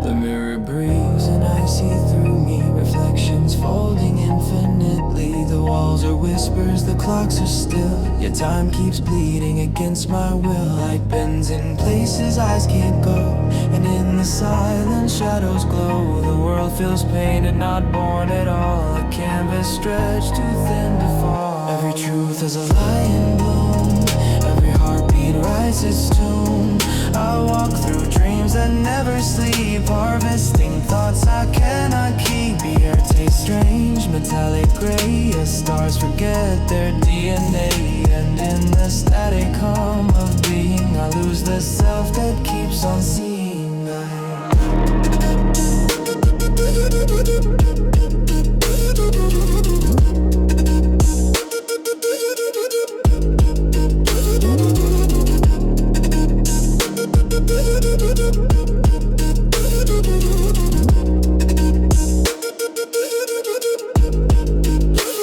The mirror breathes and I see through me, reflections folding infinitely. The walls are whispers, the clocks are still, yet time keeps bleeding against my will. Light bends in places eyes can't go, and in the silence shadows glow. The world feels painted, not born at all, a canvas stretched too thin to fall. Every truth is a lie in bloom, every heartbeat writes its tune. I walk through dreams that never sleep, harvesting thoughts I cannot keep. The air tastes strange, metallic gray, as stars forget their DNA. And in the static hum of being, I lose the self that keeps on seeing.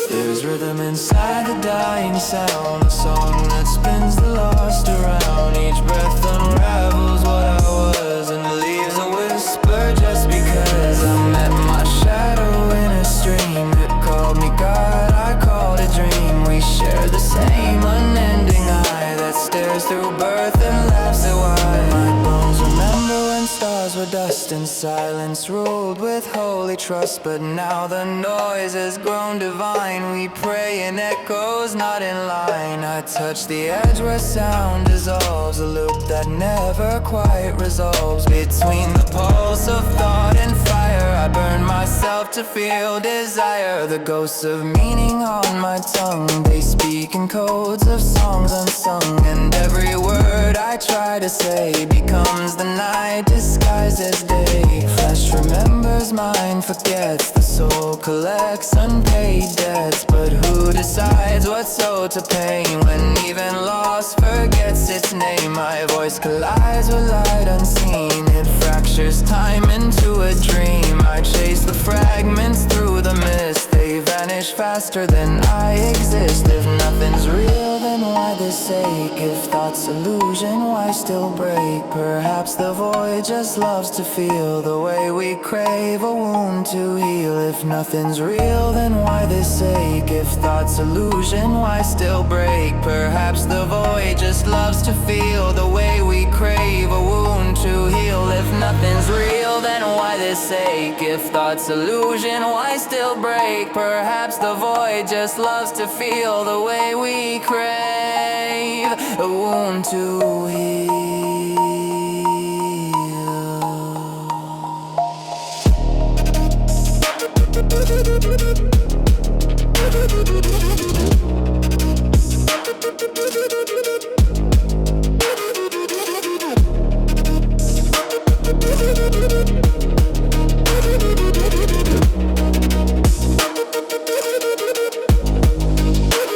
There's rhythm inside the dying sound, a song that spins the lost around. Each breath unravels what I was and leaves a whisper just because I met my shadow in a stream. It called me God, I called a dream. We share the same unending eye that stares through birth and laughs at why. My bones remember when stars were dust and silence ruled with holy trust. But now the noise has grown divine, we pray in echoes not in line. I touch the edge where sound dissolves, a loop that never quite resolves. Between the pulse of thought and fire, I burn myself to feel desire. The ghosts of meaning on my tongue, they speak in codes of songs unsung. And every word I try to say becomes the night disguised as day. Flesh remembers, mind forgets, the soul collects unpaid debts. But who decides what's owed to pain when even loss forgets its name? My voice collides with light unseen, it fractures time into a dream. I chase the fragments through the mist, they vanish faster than I exist. If nothing's real, then why this ache? If thought's illusion, why still break? Perhaps the void just loves to feel the way we crave a wound to heal. If nothing's real, then why this ache? If thought's illusion, why still break? Perhaps the void just loves to feel the way we crave a wound to heal. If nothing's real, then why this ache? If thought's illusion, why still break? Perhaps the void just loves to feel the way we crave a wound to heal.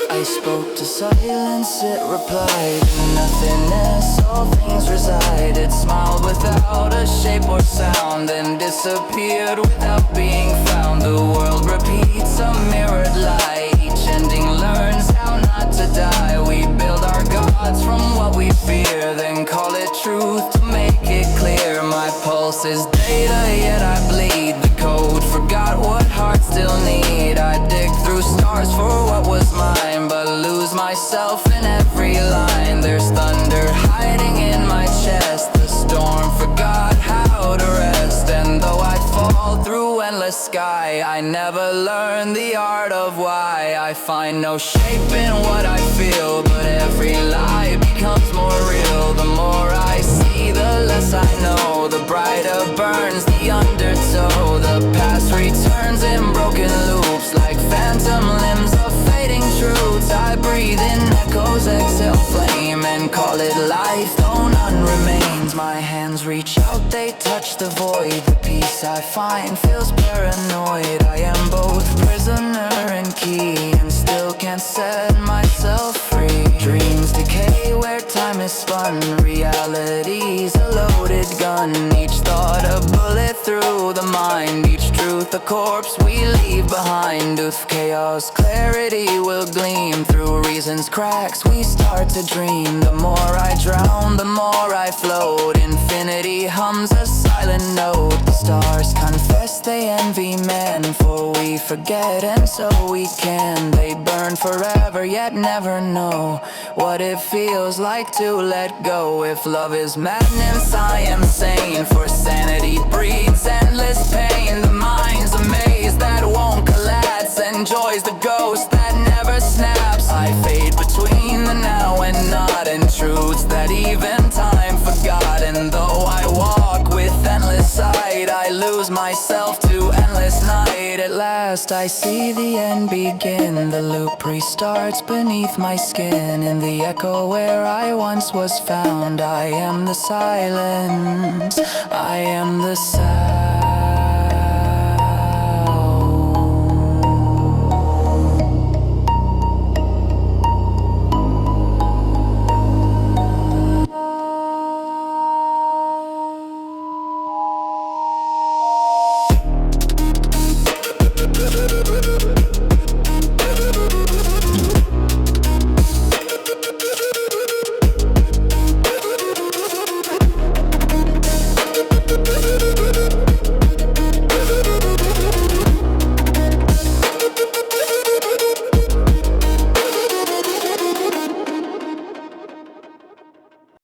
I spoke to silence, it replied. In nothingness, all things reside. It smiled without a shape or sound, then disappeared without being found. The world repeats a mirrored lie, each ending learns how not to die. We build our gods from what we fear, then call it truth to make it clear. My pulse is data, yet I bleed the code, forgot what hearts still need. I dig through stars for what was mine, but lose myself in every line. There's thunder hiding in my chest, the storm forgot how to rest. And though I fall through endless sky, I never learned the art of why. I find no shape in what I feel, but every lie becomes more real. The more I see, the less I know, the brighter burns the undertow. The past returns in broken loops, like phantom limbs of fading truths. I breathe in echoes, exhale flame, and call it life, though none remains. My hands reach out, they touch the void. The peace I find feels paranoid. I am both prisoner and key, and still can't set myself free. Dreams decay where time is spun, reality's a loaded gun. Each thought a bullet through the mind, each truth a corpse we leave behind. With chaos, clarity will gleam, through reason's cracks we start to dream. The more I drown, the more I float, infinity hums a silent silent note. The stars confess they envy men, for we forget and so we can. They burn forever yet never know what it feels like to let go. If love is madness, I am sane, for sanity breeds endless pain. The mind's a maze that won't collapse, enjoys the ghost that never snaps. I fade between the now and not, and truths that even time forgot. And though I walk with endless sight, I lose myself to endless night. At last I see the end begin, the loop restarts beneath my skin. In the echo where I once was found, I am the silence, I am the sound.